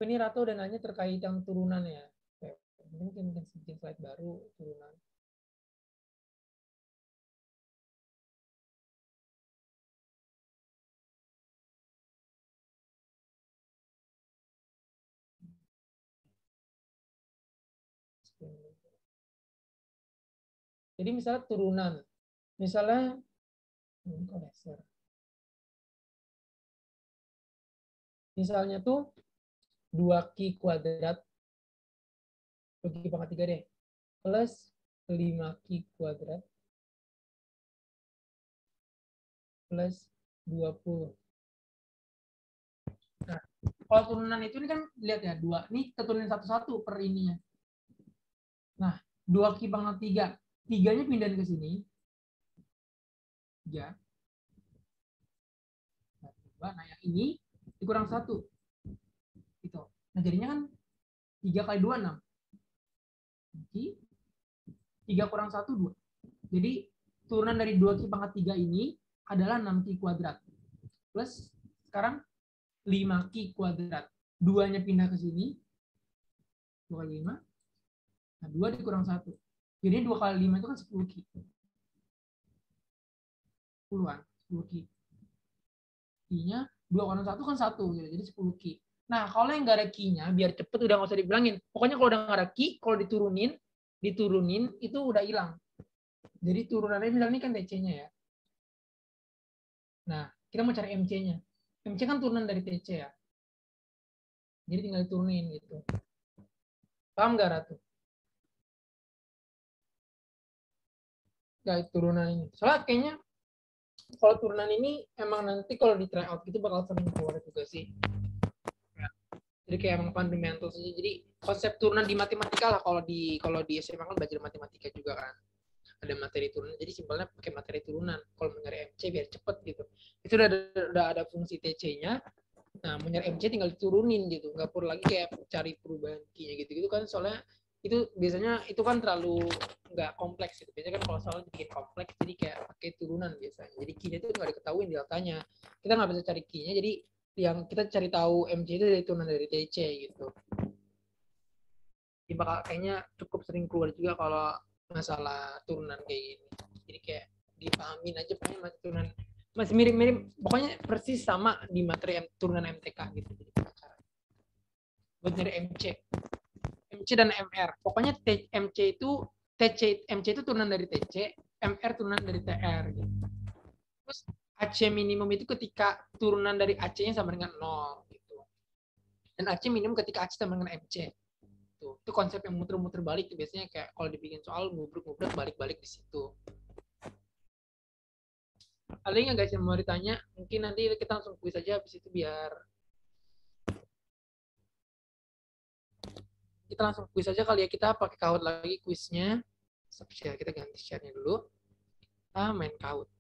A: Ini Ratu udah nanya terkait yang turunan ya. Mungkin bikin slide baru turunan. Jadi misalnya turunan. Misalnya Misalnya tuh 2Q kuadrat, 2Q pangkat 3 deh, plus 5Q kuadrat, plus 20. Nah, kalau turunan itu ini kan lihat ya, 2. Ini keturunan satu-satu per ininya. Nah, 2Q pangkat 3. 3-nya pindahin ke sini. 3. Nah, yang ini dikurang 1. Gitu. Nah, jadinya kan 3 kali 2, 6. 3 kurang 1, 2. Jadi, turunan dari 2Q pangkat 3 ini adalah 6Q kuadrat. Plus, sekarang 5Q kuadrat. 2-nya pindah ke sini. 2 kali 5. Nah, 2 dikurang 1. Jadi 2 kali 5 itu kan 10Q. 10-an. 10Q. Q-nya 2 kurang 1 kan 1. Gitu. Jadi 10Q. Nah, kalau yang nggak ada Q-nya, biar cepet udah nggak usah dibilangin. Pokoknya kalau udah nggak ada Q, kalau diturunin, itu udah hilang. Jadi turunannya misalnya ini kan TC-nya ya. Nah, kita mau cari MC-nya. MC kan turunan dari TC ya. Jadi tinggal diturunin gitu. Paham nggak, Ratu? Ya, turunan ini. Soalnya kayaknya kalau turunan ini emang nanti kalau di tryout gitu bakal sering keluar juga sih. Ya. Jadi kayak emang fundamental saja. Jadi konsep turunan di matematika lah, kalau di SMA kan belajar matematika juga kan. Ada materi turunan, jadi simpelnya pakai materi turunan. Kalau mau nyari MC biar cepet gitu. Itu udah ada fungsi TC-nya. Nah, mau nyari MC tinggal diturunin gitu. Nggak perlu lagi kayak cari perubahan key-nya gitu-gitu kan. Soalnya itu biasanya itu kan terlalu nggak kompleks gitu. Biasanya kan kalau soal bikin kompleks, jadi kayak pakai turunan biasanya. Jadi key-nya itu nggak diketahui deltanya. Kita nggak bisa cari key-nya, jadi yang kita cari tahu MC itu dari turunan dari TC gitu. Jadi bakal kayaknya cukup sering keluar juga kalau masalah turunan kayak gini. Jadi kayak dipahamin aja, pokoknya masih turunan, masih mirip-mirip, pokoknya persis sama di materi turunan MTK gitu. Jadi buat nyari MC dan MR. Pokoknya MC itu MC itu turunan dari TC, MR turunan dari TR gitu. Terus AC minimum itu ketika turunan dari AC-nya sama dengan 0 gitu. Dan AC minimum ketika AC sama dengan MC. Itu konsep yang muter-muter balik tuh biasanya, kayak kalau dibikin soal ngubruk-ngubruk balik-balik di situ. Ada nggak guys yang mau ditanya? Mungkin nanti kita langsung kuis aja habis itu, biar kita langsung kuis aja kali ya. Kita pakai Kahoot lagi kuisnya. Share, kita ganti share-nya dulu. Main Kahoot.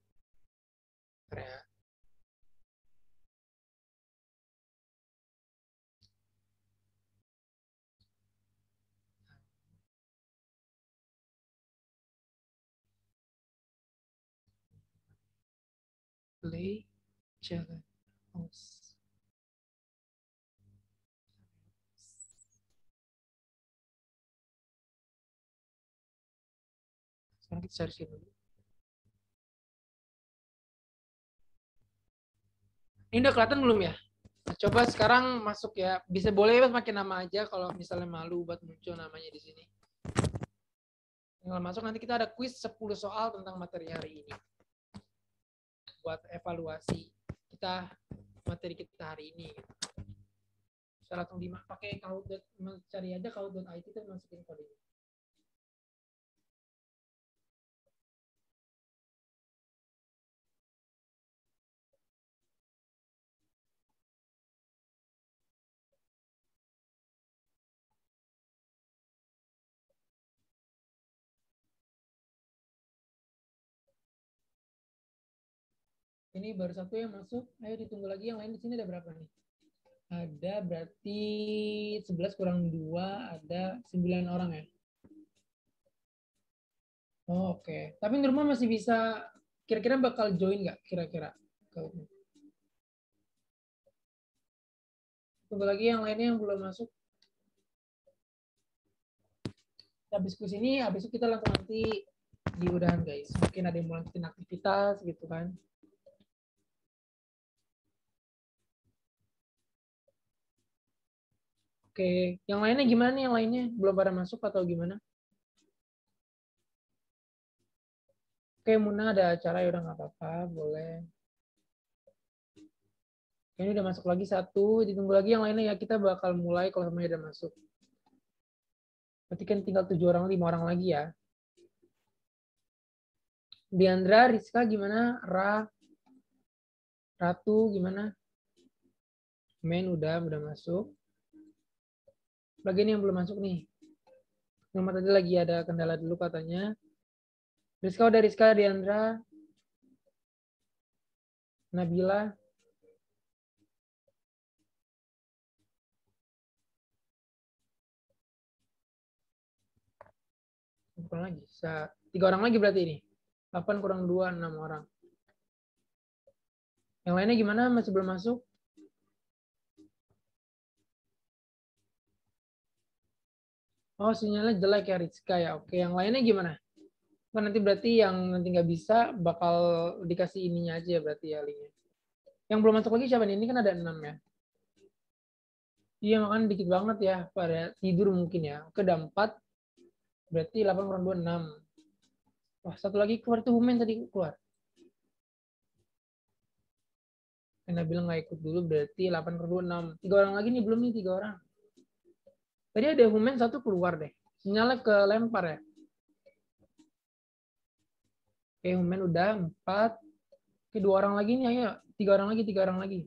A: Ya. Play, jalan, house. Sekarang kita search dulu. Ini udah kelihatan belum ya? Nah, coba sekarang masuk ya. Bisa boleh ya pakai nama aja kalau misalnya malu buat muncul namanya di sini. Tinggal masuk, nanti kita ada quiz 10 soal tentang materi hari ini. Buat evaluasi kita materi kita hari ini. Bisa langsung pakai Kahoot, cari aja Kahoot.it dan masukin kode. Ini baru satu yang masuk. Ayo ditunggu lagi yang lain. Di sini ada berapa nih? Ada berarti 11 kurang 2, ada 9 orang ya. Oh, oke. Okay. Tapi Nurma masih bisa, kira-kira bakal join nggak kira-kira? Tunggu lagi yang lainnya yang belum masuk. Habis ke sini, habis itu kita langsung nanti di udahan guys. Mungkin ada yang mau lanjutin aktivitas gitu kan. Oke, yang lainnya gimana nih? Yang lainnya belum pada masuk atau gimana? Oke, Muna ada acara ya, udah nggak apa-apa, boleh. Ini udah masuk lagi satu, ditunggu lagi yang lainnya ya. Kita bakal mulai kalau semuanya udah masuk. Berarti kan tinggal 7 orang, 5 orang lagi ya. Diandra, Rizka gimana? Ratu gimana? Men udah masuk. Lagi ini yang belum masuk nih. Nomor tadi lagi ada kendala dulu katanya. Rizka udah, Rizka, Diandra, Nabila. Kurang lagi. 3 orang lagi berarti ini. 8 kurang 2, 6 orang. Yang lainnya gimana? Masih belum masuk? Oh, sinyalnya jelek ya, Rizka ya. Oke, yang lainnya gimana? Kan nanti berarti yang nanti nggak bisa bakal dikasih ininya aja berarti ya linknya. Yang belum masuk lagi siapa nih? Ini kan ada 6 ya. Iya, makanya dikit banget ya. Pada tidur mungkin ya. Oke, ada 4. Berarti 8 kurang 2, 6. Wah, satu lagi keluar tuh Humen tadi keluar. Karena bilang nggak ikut dulu berarti 8 kurang 2, 6. 3 orang lagi nih, belum nih 3 orang. Tadi ada Humen satu keluar deh. Sinyalnya ke lempar ya. Oke, Humen udah 4. Oke, 2 orang lagi nih, ayo. 3 orang lagi, 3 orang lagi.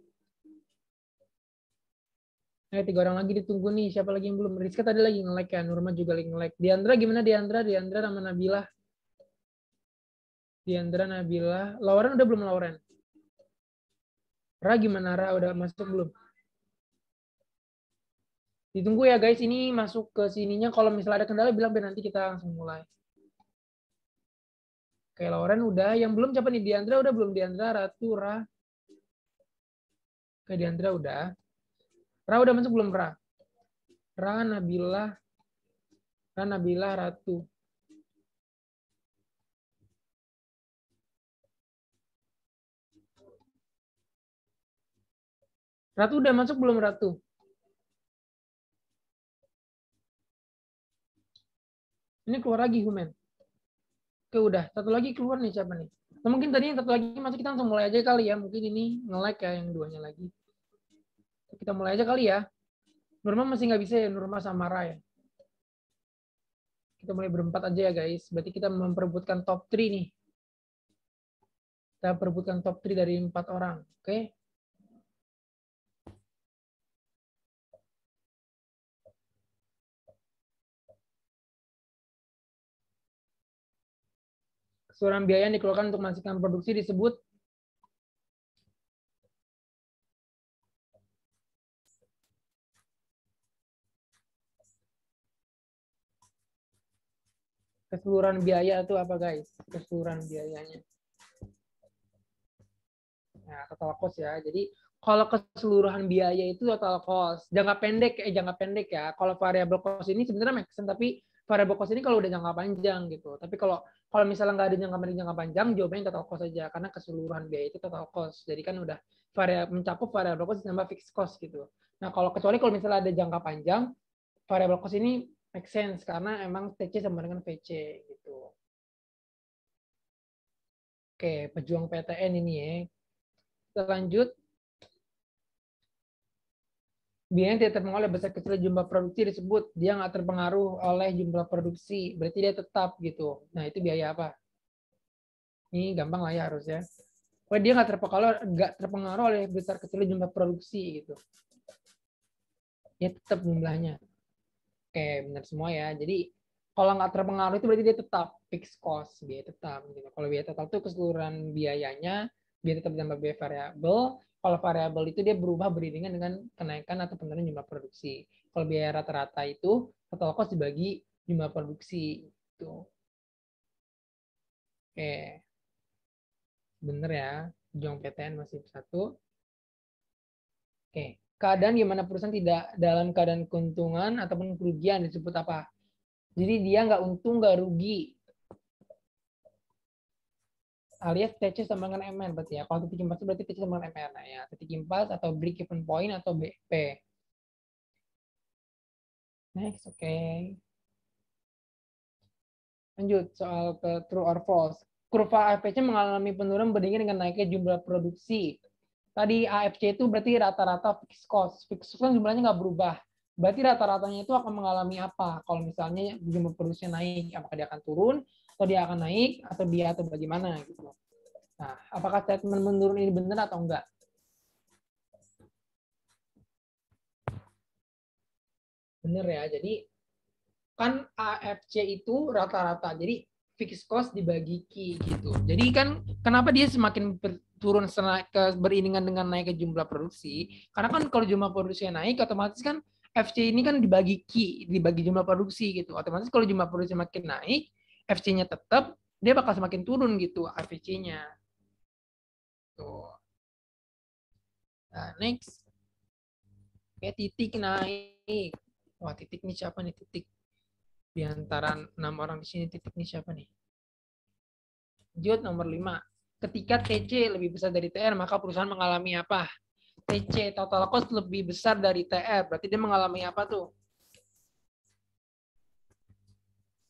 A: 3 orang lagi ditunggu nih. Siapa lagi yang belum? Rizka tadi lagi nge-lag ya. Nurma juga lagi nge-lag. Diandra gimana Diandra? Diandra sama Nabila. Diandra, Nabila. Lauren udah belum Lauren? Ra gimana Ra? Udah masuk belum? Ditunggu ya guys. Ini masuk ke sininya. Kalau misalnya ada kendala bilang biar nanti kita langsung mulai. Oke, Lauren udah. Yang belum siapa nih? Diandra udah belum? Diandra, Ratu, Ra. Oke, Diandra udah. Ra udah masuk belum Ra? Ra, Nabila. Ra, Nabila, Ratu. Ratu udah masuk belum Ratu? Ini keluar lagi Humen. Oke udah. Satu lagi keluar nih siapa nih? Nah, mungkin tadi yang satu lagi masuk kita langsung mulai aja kali ya. Mungkin ini nge-lag ya yang duanya lagi. Kita mulai aja kali ya. Nurma masih nggak bisa ya, Nurma sama Ra ya. Kita mulai berempat aja ya guys. Berarti kita memperebutkan top 3 nih. Kita perebutkan top 3 dari 4 orang. Oke. Keseluruhan biaya yang dikeluarkan untuk memastikan produksi disebut keseluruhan biaya itu apa guys? Keseluruhan biayanya. Nah, total cost ya. Jadi kalau keseluruhan biaya itu total cost. Jangka pendek ya. Kalau variable cost ini sebenarnya make sense, tapi variable cost ini kalau udah jangka panjang gitu. Tapi kalau kalau misalnya nggak ada jangka panjang, jawabannya total cost aja karena keseluruhan biaya itu total cost. Jadi kan udah mencakup variable cost tambah fixed cost gitu. Nah, kecuali kalau misalnya ada jangka panjang, variable cost ini make sense karena emang TC sama dengan VC gitu. Oke, pejuang PTN ini ya. Kita lanjut. Biayanya tidak terpengaruh oleh besar kecil jumlah produksi disebut dia nggak terpengaruh oleh jumlah produksi, berarti dia tetap gitu. Nah itu biaya apa? Ini gampang lah ya harusnya. Oh dia nggak terpengaruh oleh besar kecil jumlah produksi gitu. Dia tetap jumlahnya. Oke benar semua ya. Jadi kalau nggak terpengaruh itu berarti dia tetap fixed cost, biaya tetap. Gitu. Kalau biaya total itu keseluruhan biayanya, biaya tetap ditambah biaya variabel. Kalau variabel itu dia berubah beriringan dengan kenaikan atau penurunan jumlah produksi. Kalau biaya rata-rata itu total cost dibagi jumlah produksi. Itu. Oke, bener ya. Jong PTN masih satu. Oke, keadaan gimana perusahaan tidak dalam keadaan keuntungan ataupun kerugian disebut apa? Jadi dia nggak untung, nggak rugi. Alias TC sama dengan MN berarti ya. Kalau titik impas berarti TC sama dengan MN. Nah, ya, titik impas atau break even point atau BP. Next, oke. Okay. Lanjut soal ke true or false. Kurva AVC mengalami penurunan berbanding dengan naiknya jumlah produksi. Tadi AFC itu berarti rata-rata fixed cost. Fixed cost kan jumlahnya nggak berubah. Berarti rata-ratanya itu akan mengalami apa? Kalau misalnya jumlah produksinya naik, apakah dia akan turun, atau dia akan naik, atau bagaimana gitu. Nah, apakah statement menurun ini benar atau enggak? Benar ya. Jadi kan AFC itu rata-rata. Jadi fixed cost dibagi Q gitu. Jadi kan kenapa dia semakin turun beriringan dengan naiknya jumlah produksi? Karena kan kalau jumlah produksinya naik, otomatis kan FC ini kan dibagi Q, dibagi jumlah produksi gitu. Otomatis kalau jumlah produksi makin naik, FC-nya tetap, dia bakal semakin turun gitu AVC-nya. Tuh. Nah, next. Kayak titik naik. Wah, titik ini siapa nih titik? Di antara 6 orang di sini titik ini siapa nih? Lanjut nomor 5. Ketika TC lebih besar dari TR, maka perusahaan mengalami apa? TC, total cost lebih besar dari TR. Berarti dia mengalami apa tuh?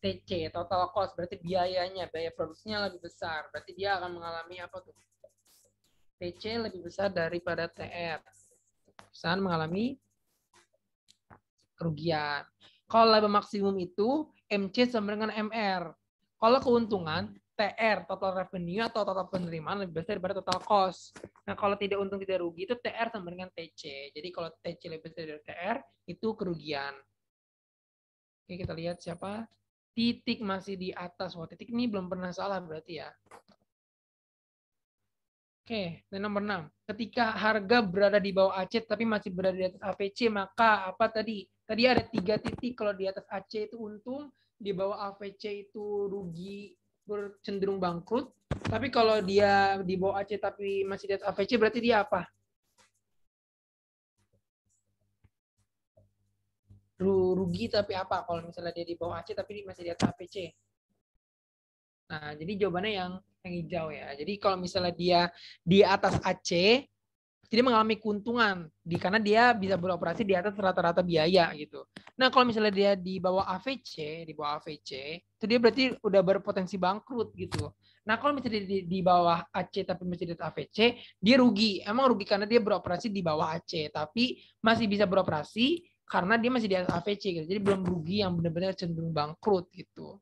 A: TC, total cost. Berarti biayanya, biaya produksinya lebih besar. Berarti dia akan mengalami apa tuh? TC lebih besar daripada TR. Perusahaan mengalami kerugian. Kalau laba maksimum itu MC sama dengan MR. Kalau keuntungan TR, total revenue atau total penerimaan lebih besar daripada total cost. Nah, kalau tidak untung tidak rugi itu TR sama dengan TC. Jadi kalau TC lebih besar dari TR itu kerugian. Oke, kita lihat siapa. Titik masih di atas. Wah, titik ini belum pernah salah berarti ya. Oke, dan nomor 6. Ketika harga berada di bawah AC tapi masih berada di atas AVC, maka apa tadi? Tadi ada 3 titik. Kalau di atas AC itu untung, di bawah AVC itu rugi, cenderung bangkrut. Tapi kalau dia di bawah AC tapi masih di atas AVC, berarti dia apa? Rugi tapi apa? Kalau misalnya dia di bawah AC tapi masih di atas AVC. Nah, jadi jawabannya yang hijau ya. Jadi kalau misalnya dia di atas AC, jadi mengalami keuntungan karena dia bisa beroperasi di atas rata-rata biaya gitu. Nah, kalau misalnya dia di bawah AVC, itu dia berarti udah berpotensi bangkrut gitu. Nah, kalau misalnya di bawah AC tapi masih di atas AVC, dia rugi. Emang rugi karena dia beroperasi di bawah AC, tapi masih bisa beroperasi karena dia masih di atas AVC gitu. Jadi belum rugi yang benar-benar cenderung bangkrut gitu.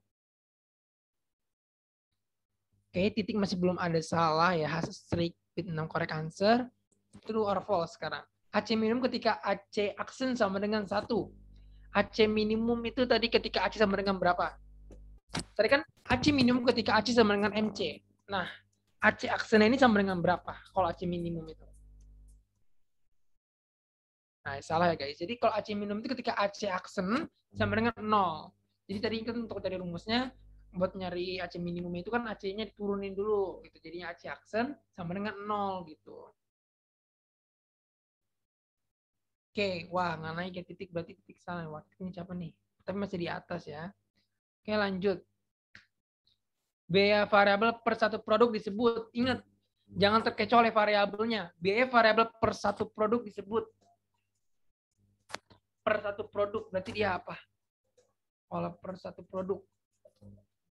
A: Oke, titik masih belum ada salah ya. Has strict with no correct answer. True or false sekarang? AC minimum ketika AC aksen sama dengan 1. AC minimum itu tadi ketika AC sama dengan berapa? Tadi kan AC minimum ketika AC sama dengan MC. Nah, AC aksen ini sama dengan berapa? Kalau AC minimum itu. Nah, salah ya guys. Jadi kalau AC minimum itu ketika AC aksen sama dengan 0. Jadi tadi kan untuk cari rumusnya, buat nyari AC minimum itu kan AC-nya diturunin dulu gitu. Jadinya AC aksen sama dengan 0 gitu. Oke, wah nggak naik ya titik, berarti titik salah. Wah, ini siapa nih? Tapi masih di atas ya. Oke, lanjut. Biaya variabel per satu produk disebut. Ingat, jangan terkecoh oleh variabelnya. Biaya variabel per satu produk disebut. Per satu produk, berarti dia apa? Kalau per satu produk.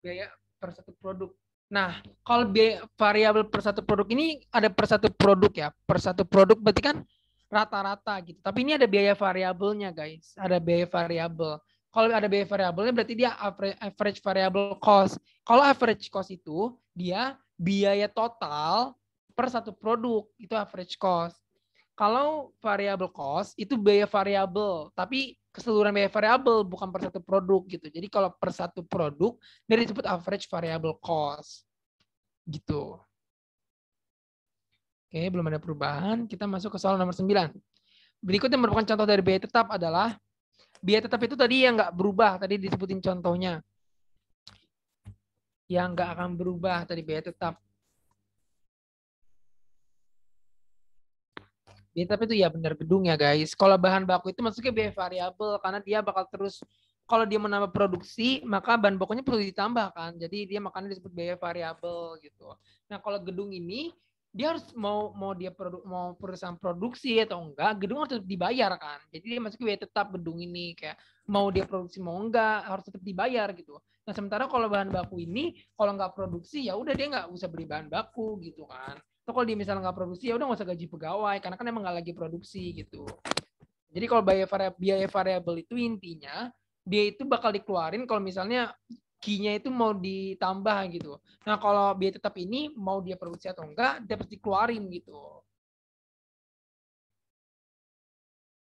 A: Biaya per satu produk. Nah, kalau biaya variabel per satu produk ini ada per satu produk ya. Per satu produk berarti kan rata-rata gitu. Tapi ini ada biaya variabelnya guys. Ada biaya variabel. Kalau ada biaya variabelnya berarti dia average variable cost. Kalau average cost itu dia biaya total per satu produk. Itu average cost. Kalau variable cost itu biaya variabel, tapi keseluruhan biaya variabel bukan per satu produk gitu. Jadi kalau per satu produk dia disebut average variable cost. Gitu. Oke, belum ada perubahan. Kita masuk ke soal nomor 9. Berikut yang merupakan contoh dari biaya tetap adalah biaya tetap itu tadi yang nggak berubah. Tadi disebutin contohnya. Yang nggak akan berubah tadi biaya tetap. Biaya tetap itu ya benar gedung ya guys. Kalau bahan baku itu masuknya biaya variabel karena dia bakal terus kalau dia menambah produksi maka bahan bakunya perlu ditambahkan. Jadi dia makanya disebut biaya variabel gitu. Nah kalau gedung ini dia harus mau dia mau perusahaan produksi atau enggak gedung harus tetap dibayar kan. Jadi dia masuk biaya tetap gedung ini kayak mau dia produksi mau enggak harus tetap dibayar gitu. Nah sementara kalau bahan baku ini kalau nggak produksi ya udah dia nggak usah beli bahan baku gitu kan. Atau kalau dia misalnya nggak produksi, ya udah nggak usah gaji pegawai, karena kan emang nggak lagi produksi gitu. Jadi kalau biaya variabel itu intinya dia itu bakal dikeluarin kalau misalnya key-nya itu mau ditambah gitu. Nah kalau biaya tetap ini mau dia produksi atau enggak, dia pasti keluarin gitu.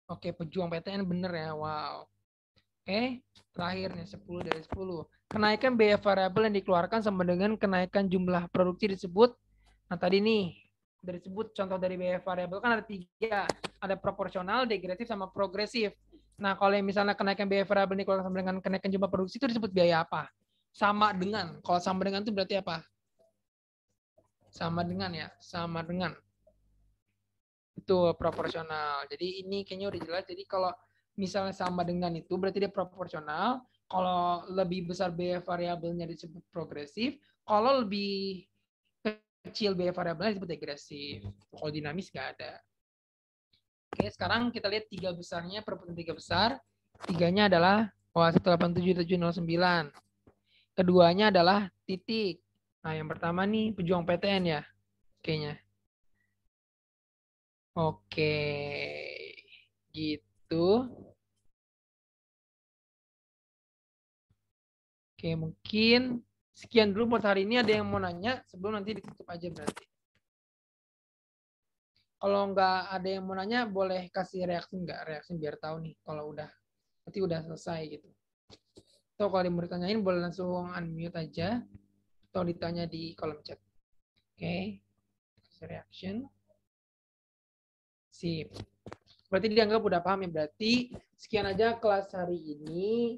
A: Oke, pejuang PTN bener ya, wow. Oke, terakhir nih 10 dari 10. Kenaikan biaya variabel yang dikeluarkan sama dengan kenaikan jumlah produksi disebut. Nah tadi nih, dari sebut contoh dari biaya variabel kan ada 3. Ada proporsional, degresif, sama progresif. Nah kalau yang misalnya kenaikan biaya variabel dikeluarkan sama dengan kenaikan jumlah produksi itu disebut biaya apa? Sama dengan. Kalau sama dengan itu berarti apa? Sama dengan ya, sama dengan. Itu proporsional. Jadi ini kayaknya udah jelas. Jadi kalau misalnya sama dengan itu berarti dia proporsional. Kalau lebih besar biaya variabelnya disebut progresif. Kalau lebih kecil biaya variabelnya disebut degresif. Kalau dinamis nggak ada. Oke, sekarang kita lihat 3 besarnya, perebutan 3 besar. 3-nya adalah 187.709. Keduanya adalah titik. Nah, yang pertama nih pejuang PTN ya, kayaknya. Oke, gitu. Oke, mungkin sekian dulu buat hari ini. Ada yang mau nanya sebelum nanti ditutup aja berarti. Kalau nggak ada yang mau nanya, boleh kasih reaksi nggak? Reaksi biar tahu nih kalau udah berarti udah selesai gitu. Atau kalau mau ditanyain boleh langsung unmute aja atau ditanya di kolom chat. Oke, kasih reaction. Sip. Berarti dianggap udah paham ya. Berarti sekian aja kelas hari ini.